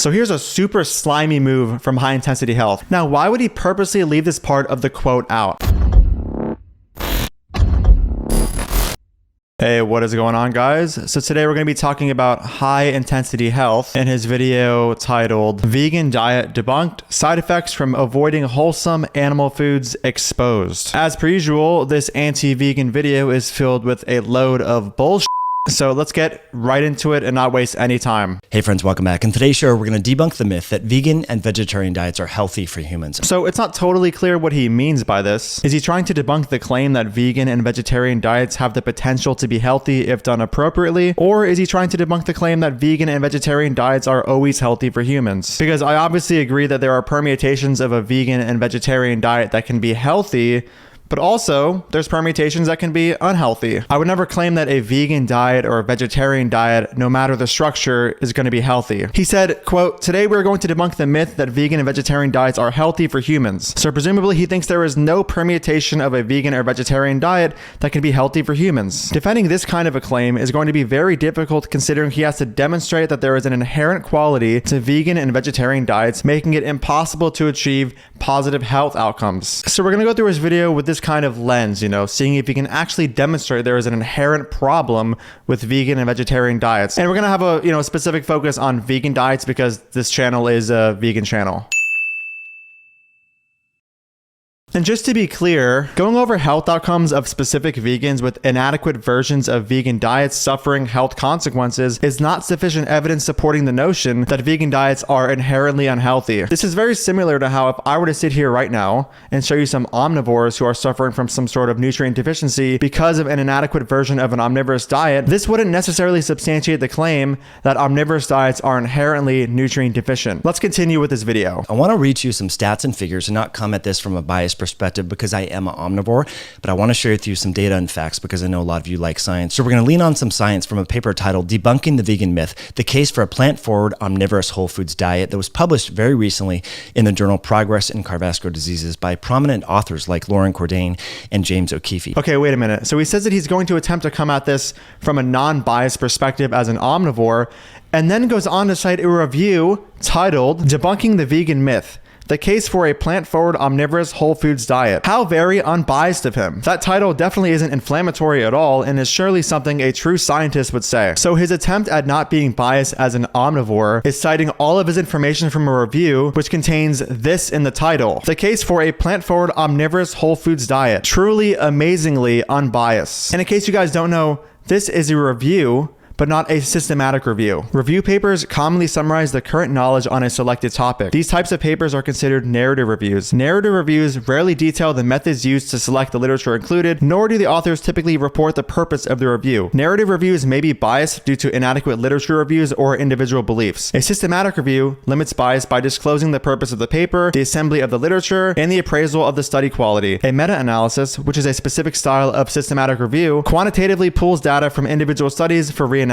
So here's a super slimy move from High Intensity Health. Now, why would he purposely leave this part of the quote out? Hey, what is going on, guys? So today we're going to be talking about High Intensity Health in his video titled Vegan Diet Debunked, Side Effects from Avoiding Wholesome Animal Foods Exposed. As per usual, this anti-vegan video is filled with a load of bullshit. So let's get right into it and not waste any time. Hey friends, welcome back. In today's show, we're going to debunk the myth that vegan and vegetarian diets are healthy for humans. So it's not totally clear what he means by this. Is he trying to debunk the claim that vegan and vegetarian diets have the potential to be healthy if done appropriately? Or is he trying to debunk the claim that vegan and vegetarian diets are always healthy for humans? Because I obviously agree that there are permutations of a vegan and vegetarian diet that can be healthy, but also, there's permutations that can be unhealthy. I would never claim that a vegan diet or a vegetarian diet, no matter the structure, is going to be healthy. He said, quote, "Today we're going to debunk the myth that vegan and vegetarian diets are healthy for humans." So presumably he thinks there is no permutation of a vegan or vegetarian diet that can be healthy for humans. Defending this kind of a claim is going to be very difficult considering he has to demonstrate that there is an inherent quality to vegan and vegetarian diets, making it impossible to achieve positive health outcomes. So we're going to go through his video with this kind of lens, seeing if he can actually demonstrate there is an inherent problem with vegan and vegetarian diets. And we're going to have a specific focus on vegan diets because this channel is a vegan channel. And just to be clear, going over health outcomes of specific vegans with inadequate versions of vegan diets suffering health consequences is not sufficient evidence supporting the notion that vegan diets are inherently unhealthy. This is very similar to how if I were to sit here right now and show you some omnivores who are suffering from some sort of nutrient deficiency because of an inadequate version of an omnivorous diet, this wouldn't necessarily substantiate the claim that omnivorous diets are inherently nutrient deficient. Let's continue with this video. I want to read you some stats and figures and not come at this from a biased perspective because I am an omnivore, but I want to share with you some data and facts because I know a lot of you like science. So we're going to lean on some science from a paper titled Debunking the Vegan Myth, the case for a plant-forward omnivorous whole foods diet that was published very recently in the journal Progress in Cardiovascular Diseases by prominent authors like Lauren Cordain and James O'Keefe. Okay, wait a minute. So he says that he's going to attempt to come at this from a non-biased perspective as an omnivore, and then goes on to cite a review titled Debunking the Vegan Myth, the case for a plant-forward omnivorous whole foods diet. How very unbiased of him. That title definitely isn't inflammatory at all and is surely something a true scientist would say. So his attempt at not being biased as an omnivore is citing all of his information from a review which contains this in the title: the case for a plant-forward omnivorous whole foods diet. Truly amazingly unbiased. And in case you guys don't know, this is a review, but not a systematic review. Review papers commonly summarize the current knowledge on a selected topic. These types of papers are considered narrative reviews. Narrative reviews rarely detail the methods used to select the literature included, nor do the authors typically report the purpose of the review. Narrative reviews may be biased due to inadequate literature reviews or individual beliefs. A systematic review limits bias by disclosing the purpose of the paper, the assembly of the literature, and the appraisal of the study quality. A meta-analysis, which is a specific style of systematic review, quantitatively pulls data from individual studies for reanalysis.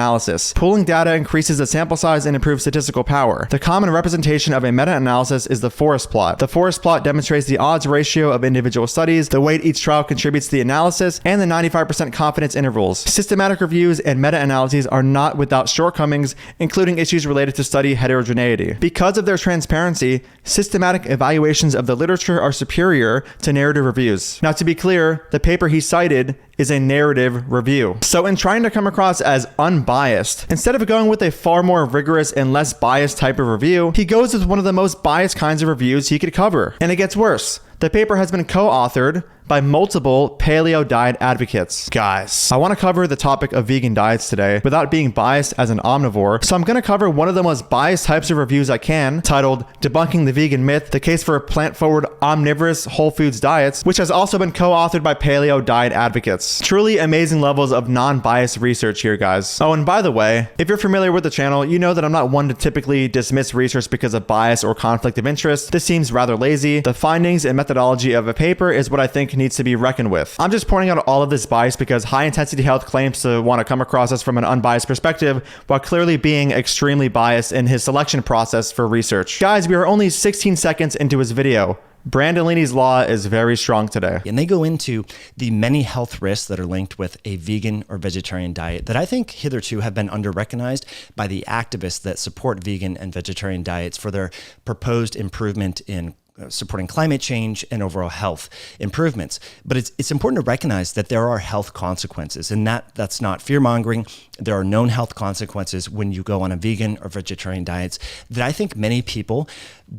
Pooling data increases the sample size and improves statistical power. The common representation of a meta-analysis is the forest plot. The forest plot demonstrates the odds ratio of individual studies, the weight each trial contributes to the analysis, and the 95% confidence intervals. Systematic reviews and meta-analyses are not without shortcomings, including issues related to study heterogeneity. Because of their transparency, systematic evaluations of the literature are superior to narrative reviews. Now, to be clear, the paper he cited is a narrative review. So in trying to come across as unbiased, instead of going with a far more rigorous and less biased type of review, he goes with one of the most biased kinds of reviews he could cover. And it gets worse. The paper has been co-authored by multiple paleo diet advocates. Guys, I want to cover the topic of vegan diets today without being biased as an omnivore, so I'm going to cover one of the most biased types of reviews I can, titled Debunking the Vegan Myth, the case for plant-forward omnivorous whole foods diets, which has also been co-authored by paleo diet advocates. Truly amazing levels of non-biased research here, guys. Oh, and by the way, if you're familiar with the channel, you know that I'm not one to typically dismiss research because of bias or conflict of interest. This seems rather lazy. The findings and methodology of a paper is what I think needs to be reckoned with. I'm just pointing out all of this bias because High Intensity Health claims to want to come across us from an unbiased perspective while clearly being extremely biased in his selection process for research. Guys, we are only 16 seconds into his video. Brandolini's law is very strong today. And they go into the many health risks that are linked with a vegan or vegetarian diet that I think hitherto have been under-recognized by the activists that support vegan and vegetarian diets for their proposed improvement in supporting climate change and overall health improvements. But it's important to recognize that there are health consequences, and that's not fear-mongering. There are known health consequences when you go on a vegan or vegetarian diets that I think many people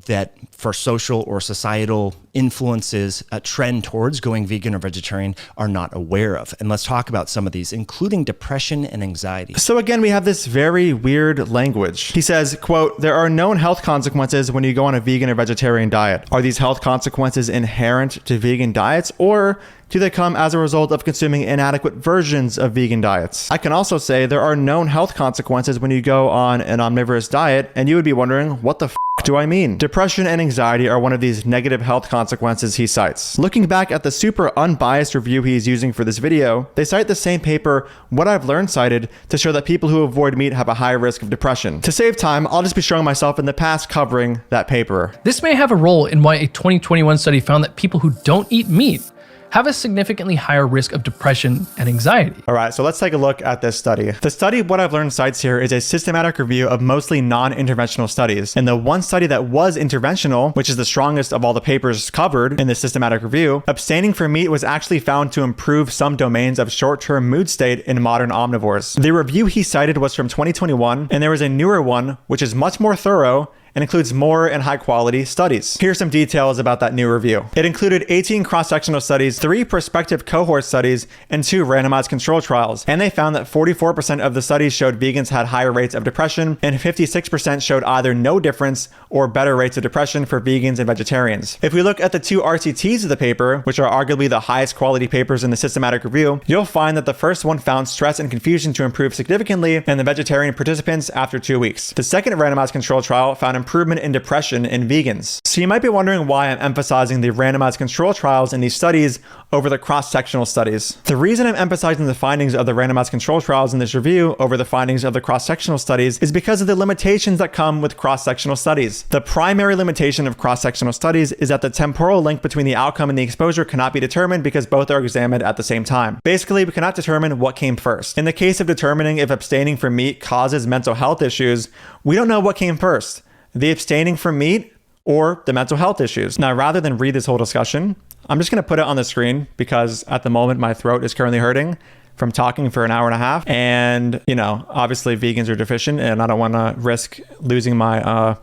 that for social or societal influences trend towards going vegan or vegetarian are not aware of. And let's talk about some of these, including depression and anxiety. So again, we have this very weird language. He says, quote, there are known health consequences when you go on a vegan or vegetarian diet. Are these health consequences inherent to vegan diets, or do they come as a result of consuming inadequate versions of vegan diets? I can also say there are known health consequences when you go on an omnivorous diet, and you would be wondering, what the do I mean? Depression and anxiety are one of these negative health consequences he cites. Looking back at the super unbiased review he is using for this video, they cite the same paper What I've Learned cited to show that people who avoid meat have a high risk of depression. To save time, I'll just be showing myself in the past covering that paper. This may have a role in why a 2021 study found that people who don't eat meat have a significantly higher risk of depression and anxiety. All right, so let's take a look at this study. The study What I've Learned cites here is a systematic review of mostly non-interventional studies. And the one study that was interventional, which is the strongest of all the papers covered in this systematic review, abstaining from meat was actually found to improve some domains of short-term mood state in modern omnivores. The review he cited was from 2021, and there was a newer one, which is much more thorough and includes more and high quality studies. Here's some details about that new review. It included 18 cross-sectional studies, 3 prospective cohort studies, and 2 randomized control trials. And they found that 44% of the studies showed vegans had higher rates of depression, and 56% showed either no difference or better rates of depression for vegans and vegetarians. If we look at the 2 RCTs of the paper, which are arguably the highest quality papers in the systematic review, you'll find that the first one found stress and confusion to improve significantly in the vegetarian participants after 2 weeks. The second randomized control trial found improvement in depression in vegans. So you might be wondering why I'm emphasizing the randomized control trials in these studies over the cross-sectional studies. The reason I'm emphasizing the findings of the randomized control trials in this review over the findings of the cross-sectional studies is because of the limitations that come with cross-sectional studies. The primary limitation of cross-sectional studies is that the temporal link between the outcome and the exposure cannot be determined because both are examined at the same time. Basically, we cannot determine what came first. In the case of determining if abstaining from meat causes mental health issues, we don't know what came first, the abstaining from meat or the mental health issues. Now, rather than read this whole discussion, I'm just going to put it on the screen because at the moment my throat is currently hurting from talking for an hour and a half. And, you know, obviously vegans are deficient and I don't want to risk losing my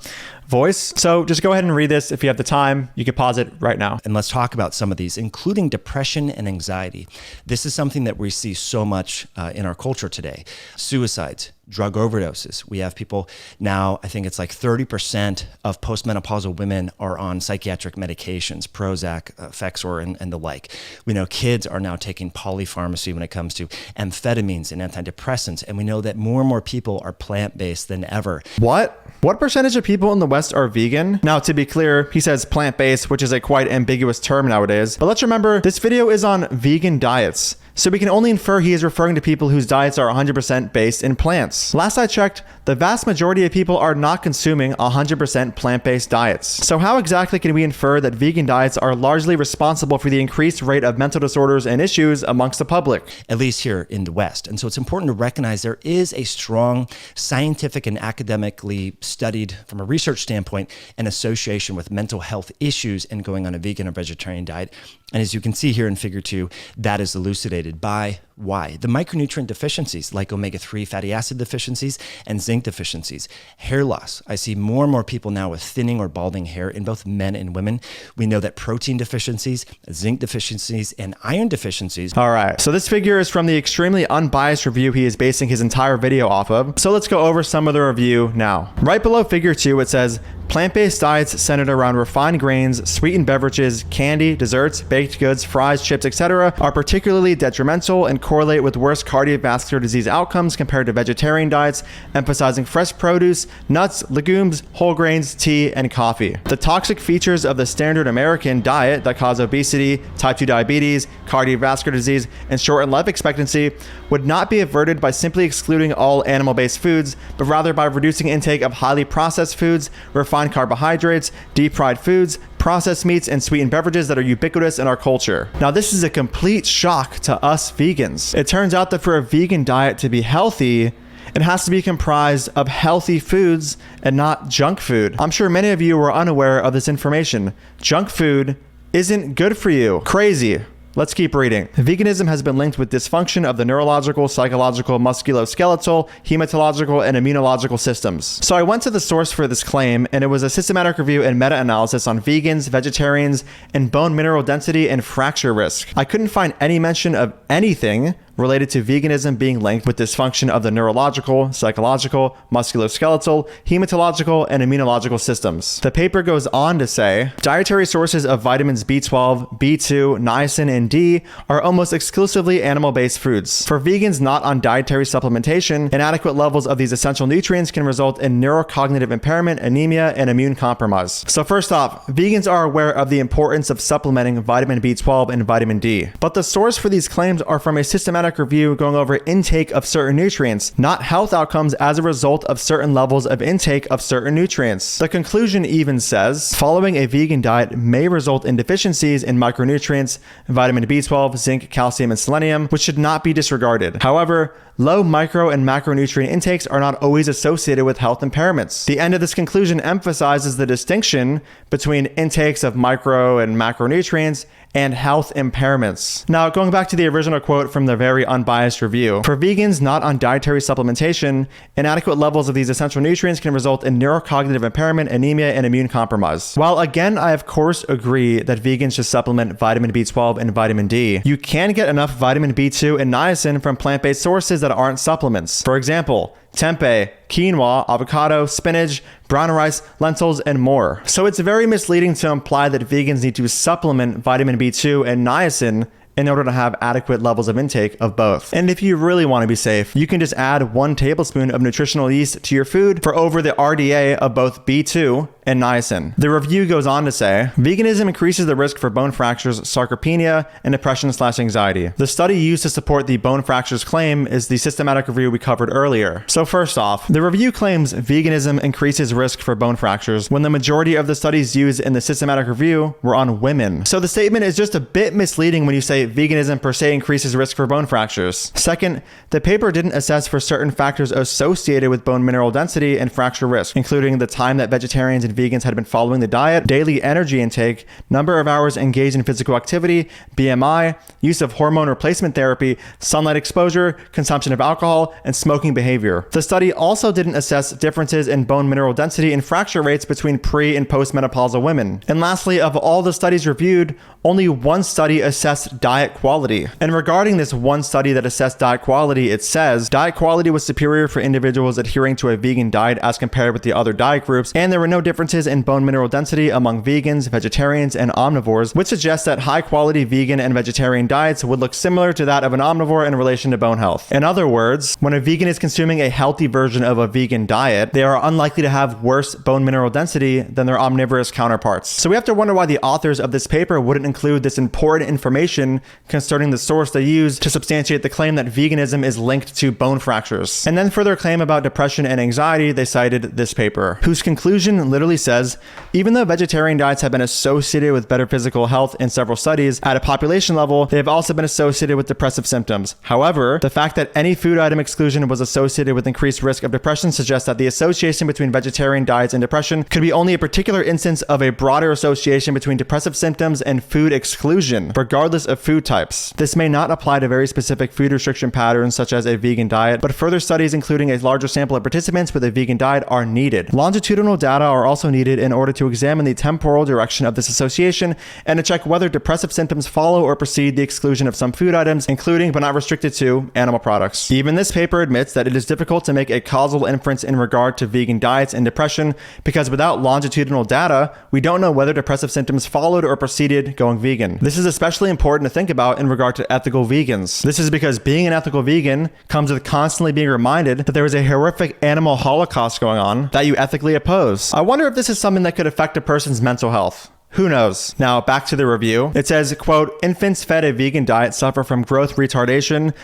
voice. So just go ahead and read this. If you have the time, you can pause it right now. And let's talk about some of these, including depression and anxiety. This is something that we see so much in our culture today. Suicides, drug overdoses. We have people now, I think it's like 30% of postmenopausal women are on psychiatric medications, Prozac, Effexor, and the like. We know kids are now taking polypharmacy when it comes to amphetamines and antidepressants. And we know that more and more people are plant-based than ever. What percentage of people in the West are vegan? Now, to be clear, he says plant-based, which is a quite ambiguous term nowadays. But let's remember, this video is on vegan diets. So we can only infer he is referring to people whose diets are 100% based in plants. Last I checked, the vast majority of people are not consuming 100% plant-based diets. So how exactly can we infer that vegan diets are largely responsible for the increased rate of mental disorders and issues amongst the public? At least here in the West. And so it's important to recognize there is a strong scientific and academically studied, from a research standpoint, an association with mental health issues in going on a vegan or vegetarian diet. And as you can see here in figure 2, that is elucidated by why? The micronutrient deficiencies like omega-3 fatty acid deficiencies and zinc deficiencies. Hair loss. I see more and more people now with thinning or balding hair in both men and women. We know that protein deficiencies, zinc deficiencies, and iron deficiencies. All right, so this figure is from the extremely unbiased review he is basing his entire video off of. So let's go over some of the review now. Right below figure 2, it says, plant-based diets centered around refined grains, sweetened beverages, candy, desserts, baked goods, fries, chips, etc. are particularly detrimental and correlate with worse cardiovascular disease outcomes compared to vegetarian diets, emphasizing fresh produce, nuts, legumes, whole grains, tea, and coffee. The toxic features of the standard American diet that cause obesity, type 2 diabetes, cardiovascular disease, and shortened life expectancy would not be averted by simply excluding all animal-based foods, but rather by reducing intake of highly processed foods, refined refined carbohydrates, deep fried foods, processed meats, and sweetened beverages that are ubiquitous in our culture. Now, this is a complete shock to us vegans. It turns out that for a vegan diet to be healthy, it has to be comprised of healthy foods and not junk food. I'm sure many of you were unaware of this information. Junk food isn't good for you. Crazy. Let's keep reading. Veganism has been linked with dysfunction of the neurological, psychological, musculoskeletal, hematological, and immunological systems. So I went to the source for this claim, and it was a systematic review and meta-analysis on vegans, vegetarians, and bone mineral density and fracture risk. I couldn't find any mention of anything related to veganism being linked with dysfunction of the neurological, psychological, musculoskeletal, hematological, and immunological systems. The paper goes on to say, dietary sources of vitamins B12, B2, niacin, and D are almost exclusively animal-based foods. For vegans not on dietary supplementation, inadequate levels of these essential nutrients can result in neurocognitive impairment, anemia, and immune compromise. So first off, vegans are aware of the importance of supplementing vitamin B12 and vitamin D. But the source for these claims are from a systematic review going over intake of certain nutrients, not health outcomes as a result of certain levels of intake of certain nutrients. The conclusion even says, following a vegan diet may result in deficiencies in micronutrients, vitamin B12, zinc, calcium, and selenium, which should not be disregarded. However, low micro and macronutrient intakes are not always associated with health impairments. The end of this conclusion emphasizes the distinction between intakes of micro and macronutrients and health impairments. Now, going back to the original quote from the very unbiased review, for vegans not on dietary supplementation, inadequate levels of these essential nutrients can result in neurocognitive impairment, anemia, and immune compromise. While again, I of course agree that vegans should supplement vitamin B12 and vitamin D, you can get enough vitamin B2 and niacin from plant-based sources that aren't supplements. For example, tempeh, quinoa, avocado, spinach, brown rice, lentils, and more. So it's very misleading to imply that vegans need to supplement vitamin B2 and niacin in order to have adequate levels of intake of both. And if you really want to be safe, you can just add 1 tablespoon of nutritional yeast to your food for over the RDA of both B2 and niacin. The review goes on to say, veganism increases the risk for bone fractures, sarcopenia, and depression/anxiety. The study used to support the bone fractures claim is the systematic review we covered earlier. So first off, the review claims veganism increases risk for bone fractures when the majority of the studies used in the systematic review were on women. So the statement is just a bit misleading when you say veganism per se increases risk for bone fractures. Second, the paper didn't assess for certain factors associated with bone mineral density and fracture risk, including the time that vegetarians and vegans had been following the diet, daily energy intake, number of hours engaged in physical activity, BMI, use of hormone replacement therapy, sunlight exposure, consumption of alcohol, and smoking behavior. The study also didn't assess differences in bone mineral density and fracture rates between pre- and postmenopausal women. And lastly, of all the studies reviewed, only 1 study assessed diet quality. And regarding this 1 study that assessed diet quality, it says diet quality was superior for individuals adhering to a vegan diet as compared with the other diet groups, and there were no differences in bone mineral density among vegans, vegetarians, and omnivores, which suggests that high-quality vegan and vegetarian diets would look similar to that of an omnivore in relation to bone health. In other words, when a vegan is consuming a healthy version of a vegan diet, they are unlikely to have worse bone mineral density than their omnivorous counterparts. So we have to wonder why the authors of this paper wouldn't include this important information concerning the source they used to substantiate the claim that veganism is linked to bone fractures. And then for their claim about depression and anxiety, they cited this paper, whose conclusion literally says, even though vegetarian diets have been associated with better physical health in several studies, at a population level, they have also been associated with depressive symptoms. However, the fact that any food item exclusion was associated with increased risk of depression suggests that the association between vegetarian diets and depression could be only a particular instance of a broader association between depressive symptoms and food exclusion, regardless of food types. This may not apply to very specific food restriction patterns such as a vegan diet, but further studies including a larger sample of participants with a vegan diet are needed. Longitudinal data are also needed in order to examine the temporal direction of this association and to check whether depressive symptoms follow or precede the exclusion of some food items, including but not restricted to animal products. Even this paper admits that it is difficult to make a causal inference in regard to vegan diets and depression because without longitudinal data, we don't know whether depressive symptoms followed or preceded going vegan. This is especially important to think about in regard to ethical vegans. This is because being an ethical vegan comes with constantly being reminded that there is a horrific animal holocaust going on that you ethically oppose. I wonder if this is something that could affect a person's mental health. Who knows? Now, back to the review. It says, quote, infants fed a vegan diet suffer from growth retardation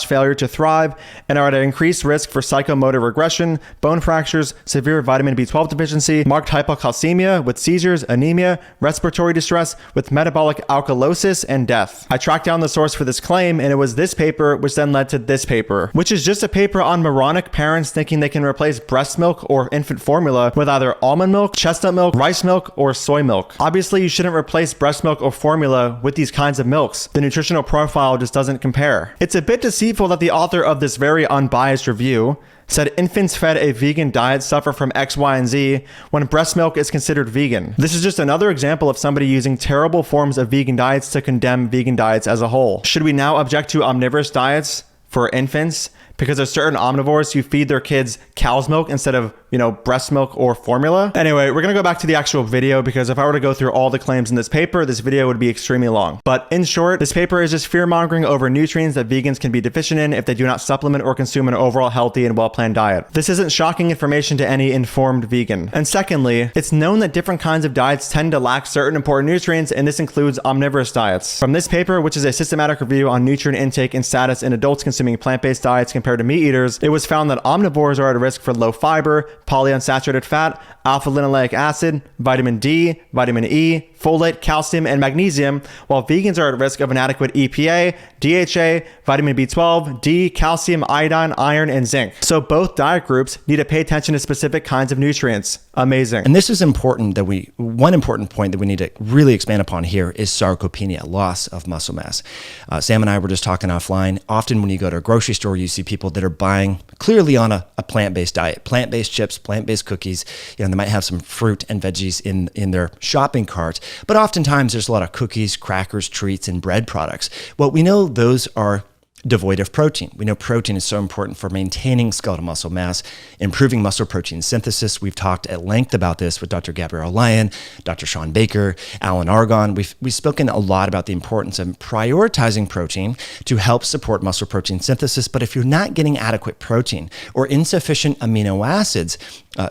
/ failure to thrive and are at an increased risk for psychomotor regression, bone fractures, severe vitamin B12 deficiency, marked hypocalcemia with seizures, anemia, respiratory distress with metabolic alkalosis, and death. I tracked down the source for this claim, and it was this paper, which then led to this paper, which is just a paper on moronic parents thinking they can replace breast milk or infant formula with either almond milk, chestnut milk, rice milk, or soy milk. Obviously, you shouldn't replace breast milk or formula with these kinds of milks. The nutritional profile just doesn't compare. It's a bit deceitful that the author of this very unbiased review said infants fed a vegan diet suffer from X, Y, and Z when breast milk is considered vegan. This is just another example of somebody using terrible forms of vegan diets to condemn vegan diets as a whole. Should we now object to omnivorous diets for infants because there's certain omnivores who feed their kids cow's milk instead of, breast milk or formula? Anyway, we're gonna go back to the actual video because if I were to go through all the claims in this paper, this video would be extremely long. But in short, this paper is just fear-mongering over nutrients that vegans can be deficient in if they do not supplement or consume an overall healthy and well-planned diet. This isn't shocking information to any informed vegan. And secondly, it's known that different kinds of diets tend to lack certain important nutrients, and this includes omnivorous diets. From this paper, which is a systematic review on nutrient intake and status in adults consuming plant-based diets compared to meat eaters, it was found that omnivores are at risk for low fiber, polyunsaturated fat, alpha-linoleic acid, vitamin D, vitamin E, folate, calcium, and magnesium, while vegans are at risk of inadequate EPA, DHA, vitamin B12, D, calcium, iodine, iron, and zinc. So both diet groups need to pay attention to specific kinds of nutrients. Amazing. And this is important that one important point that we need to really expand upon here is sarcopenia, loss of muscle mass. Sam and I were just talking offline. Often when you go to a grocery store, you see people that are buying clearly on a plant-based diet, plant-based chips, plant-based cookies. They might have some fruit and veggies in their shopping cart, but oftentimes there's a lot of cookies, crackers, treats, and bread products. Well, we know those are devoid of protein. We know protein is so important for maintaining skeletal muscle mass, improving muscle protein synthesis. We've talked at length about this with Dr. Gabrielle Lyon, Dr. Sean Baker, Alan Argonne. We've spoken a lot about the importance of prioritizing protein to help support muscle protein synthesis. But if you're not getting adequate protein or insufficient amino acids,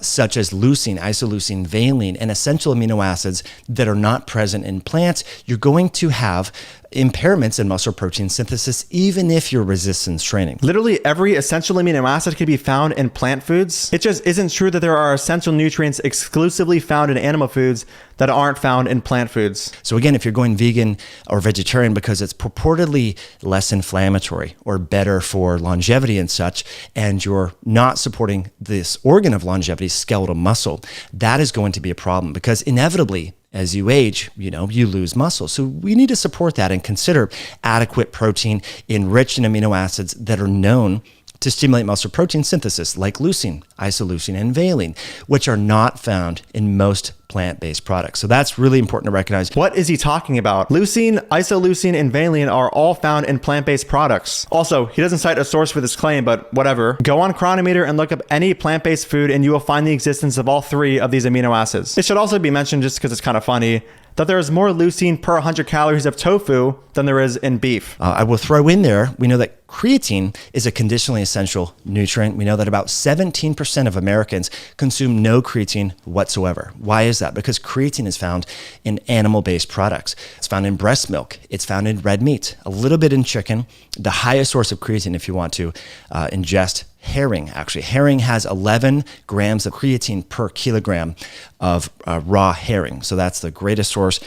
such as leucine, isoleucine, valine, and essential amino acids that are not present in plants, you're going to have impairments in muscle protein synthesis, even if you're resistance training. Literally every essential amino acid can be found in plant foods. It just isn't true that there are essential nutrients exclusively found in animal foods that aren't found in plant foods. So again, if you're going vegan or vegetarian because it's purportedly less inflammatory or better for longevity and such, and you're not supporting this organ of longevity, skeletal muscle, that is going to be a problem because inevitably, as you age, you lose muscle. So we need to support that and consider adequate protein enriched in amino acids that are known to stimulate muscle protein synthesis, like leucine, isoleucine, and valine, which are not found in most plant-based products. So that's really important to recognize. What is he talking about? Leucine, isoleucine, and valine are all found in plant-based products. Also, he doesn't cite a source for this claim, but whatever. Go on Chronometer and look up any plant-based food and you will find the existence of all three of these amino acids. It should also be mentioned, just because it's kind of funny, that there is more leucine per 100 calories of tofu than there is in beef. I will throw in there, we know that creatine is a conditionally essential nutrient. We know that about 17% of Americans consume no creatine whatsoever. Why is that? Because creatine is found in animal-based products. It's found in breast milk. It's found in red meat, a little bit in chicken. The highest source of creatine, if you want to ingest herring, actually. Herring has 11 grams of creatine per kilogram of raw herring. So that's the greatest source.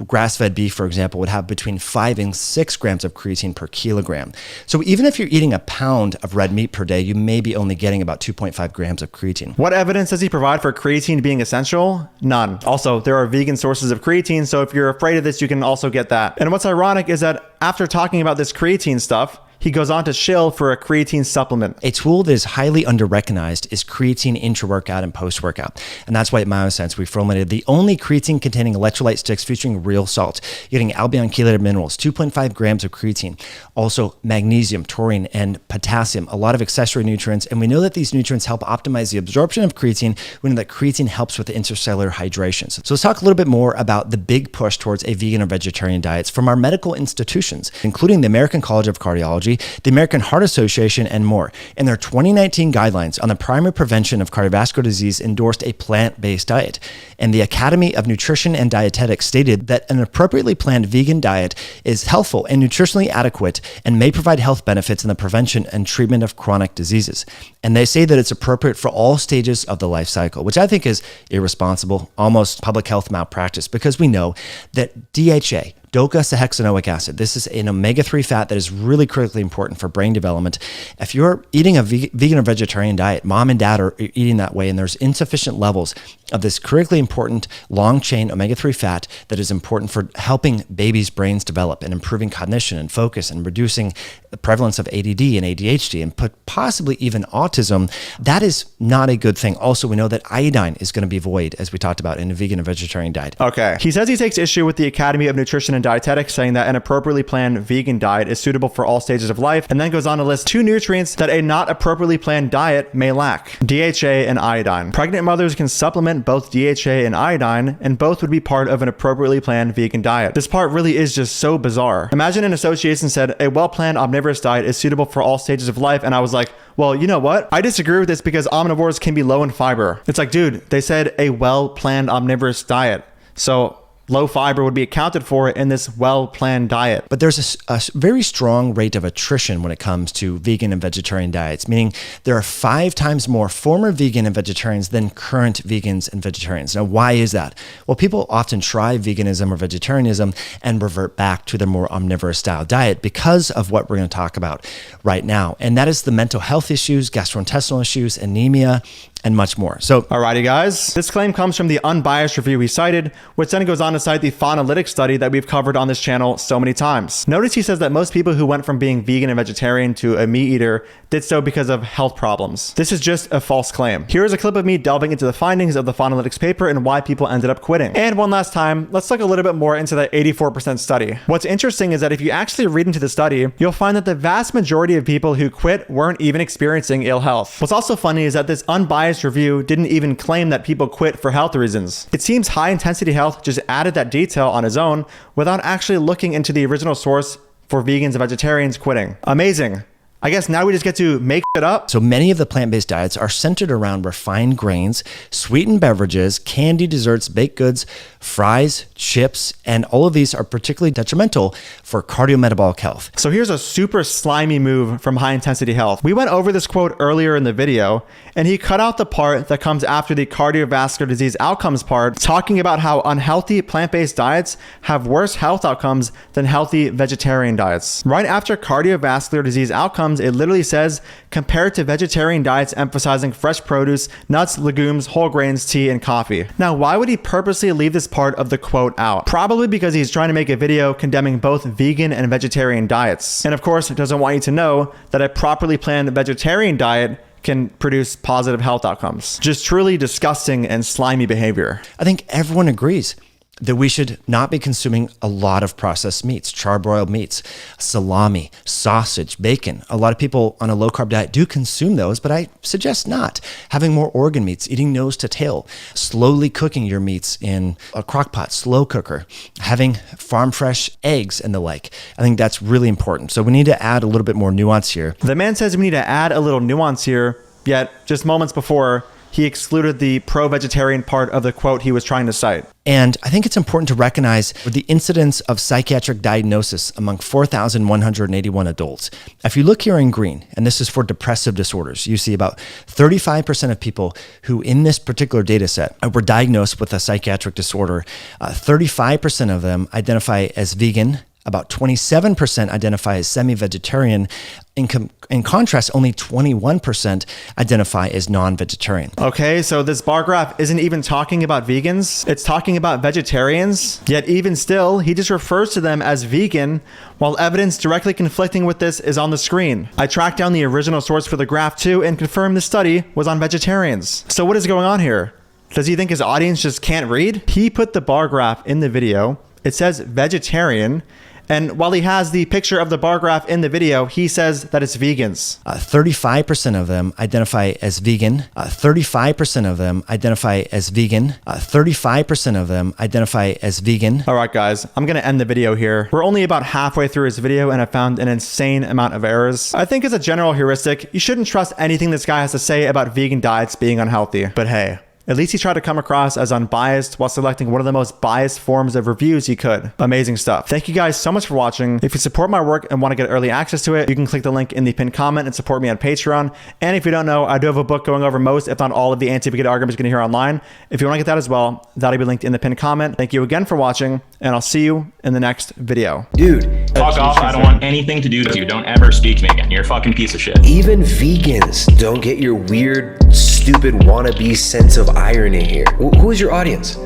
Grass-fed beef, for example, would have between 5 and 6 grams of creatine per kilogram. So even if you're eating a pound of red meat per day, you may be only getting about 2.5 grams of creatine. What evidence does he provide for creatine being essential? None. Also, there are vegan sources of creatine, so if you're afraid of this, you can also get that. And what's ironic is that after talking about this creatine stuff, he goes on to shill for a creatine supplement. A tool that is highly under-recognized is creatine intra-workout and post-workout. And that's why at MyoSense we formulated the only creatine-containing electrolyte sticks featuring real salt, getting albion-chelated minerals, 2.5 grams of creatine, also magnesium, taurine, and potassium, a lot of accessory nutrients. And we know that these nutrients help optimize the absorption of creatine. We know that creatine helps with the intercellular hydration. So let's talk a little bit more about the big push towards a vegan or vegetarian diets from our medical institutions, including the American College of Cardiology, Cardiology, the American Heart Association, and more. In their 2019 guidelines on the primary prevention of cardiovascular disease endorsed a plant-based diet. And the Academy of Nutrition and Dietetics stated that an appropriately planned vegan diet is healthful and nutritionally adequate and may provide health benefits in the prevention and treatment of chronic diseases. And they say that it's appropriate for all stages of the life cycle, which I think is irresponsible, almost public health malpractice, because we know that DHA, docosahexaenoic acid. This is an omega-3 fat that is really critically important for brain development. If you're eating a vegan or vegetarian diet, mom and dad are eating that way, and there's insufficient levels of this critically important long-chain omega-3 fat that is important for helping babies' brains develop and improving cognition and focus and reducing the prevalence of ADD and ADHD and possibly even autism, that is not a good thing. Also, we know that iodine is going to be void, as we talked about, in a vegan or vegetarian diet. Okay. He says he takes issue with the Academy of Nutrition and Dietetics saying that an appropriately planned vegan diet is suitable for all stages of life, and then goes on to list 2 nutrients that a not appropriately planned diet may lack: DHA and iodine. Pregnant mothers can supplement both DHA and iodine, and both would be part of an appropriately planned vegan diet. This part really is just so bizarre. Imagine an association said a well-planned omnivorous diet is suitable for all stages of life, and I was like, well, you know what? I disagree with this because omnivores can be low in fiber. It's like, dude, they said a well-planned omnivorous diet. So low fiber would be accounted for in this well-planned diet. But there's a very strong rate of attrition when it comes to vegan and vegetarian diets, meaning there are 5 times more former vegan and vegetarians than current vegans and vegetarians. Now, why is that? Well, people often try veganism or vegetarianism and revert back to their more omnivorous style diet because of what we're going to talk about right now. And that is the mental health issues, gastrointestinal issues, anemia, and much more. So, alrighty guys, this claim comes from the unbiased review he cited, which then goes on to cite the Faunalytics study that we've covered on this channel so many times. Notice he says that most people who went from being vegan and vegetarian to a meat eater did so because of health problems. This is just a false claim. Here is a clip of me delving into the findings of the Faunalytics paper and why people ended up quitting. And one last time, let's look a little bit more into that 84% study. What's interesting is that if you actually read into the study, you'll find that the vast majority of people who quit weren't even experiencing ill health. What's also funny is that this unbiased review didn't even claim that people quit for health reasons. It seems High Intensity Health just added that detail on his own without actually looking into the original source for vegans and vegetarians quitting. Amazing. I guess now we just get to make it up. So many of the plant-based diets are centered around refined grains, sweetened beverages, candy, desserts, baked goods, fries, chips, and all of these are particularly detrimental for cardiometabolic health. So here's a super slimy move from High Intensity Health. We went over this quote earlier in the video, and he cut out the part that comes after the cardiovascular disease outcomes part, talking about how unhealthy plant-based diets have worse health outcomes than healthy vegetarian diets. Right after cardiovascular disease outcomes, it literally says, compared to vegetarian diets emphasizing fresh produce, nuts, legumes, whole grains, tea, and coffee. Now, why would he purposely leave this part of the quote out? Probably because he's trying to make a video condemning both vegan and vegetarian diets. And of course, it doesn't want you to know that a properly planned vegetarian diet can produce positive health outcomes. Just truly disgusting and slimy behavior. I think everyone agrees that we should not be consuming a lot of processed meats, charbroiled meats, salami, sausage, bacon. A lot of people on a low-carb diet do consume those, but I suggest not. Having more organ meats, eating nose to tail, slowly cooking your meats in a crock pot, slow cooker, having farm-fresh eggs and the like. I think that's really important. So we need to add a little bit more nuance here. The man says we need to add a little nuance here, yet just moments before, he excluded the pro-vegetarian part of the quote he was trying to cite. And I think it's important to recognize the incidence of psychiatric diagnosis among 4,181 adults. If you look here in green, and this is for depressive disorders, you see about 35% of people who in this particular data set were diagnosed with a psychiatric disorder. 35% of them identify as vegan. About 27% identify as semi-vegetarian. In contrast, only 21% identify as non-vegetarian. Okay, so this bar graph isn't even talking about vegans. It's talking about vegetarians. Yet even still, he just refers to them as vegan, while evidence directly conflicting with this is on the screen. I tracked down the original source for the graph too and confirmed the study was on vegetarians. So what is going on here? Does he think his audience just can't read? He put the bar graph in the video. It says vegetarian. And while he has the picture of the bar graph in the video, he says that it's vegans. 35% of them identify as vegan. 35% of them identify as vegan. 35% of them identify as vegan. All right, guys, I'm going to end the video here. We're only about halfway through his video and I found an insane amount of errors. I think as a general heuristic, you shouldn't trust anything this guy has to say about vegan diets being unhealthy. But hey, at least he tried to come across as unbiased while selecting one of the most biased forms of reviews he could. Amazing stuff. Thank you guys so much for watching. If you support my work and want to get early access to it, you can click the link in the pinned comment and support me on Patreon. And if you don't know, I do have a book going over most, if not all, of the anti-vegan arguments you're going to hear online. If you want to get that as well, that'll be linked in the pinned comment. Thank you again for watching, and I'll see you in the next video. Dude. Fuck off, I don't want anything to do with you. Don't ever speak to me again. You're a fucking piece of shit. Even vegans don't get your weird, stupid wannabe sense of irony here. Who is your audience?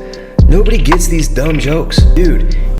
Nobody gets these dumb jokes. Dude,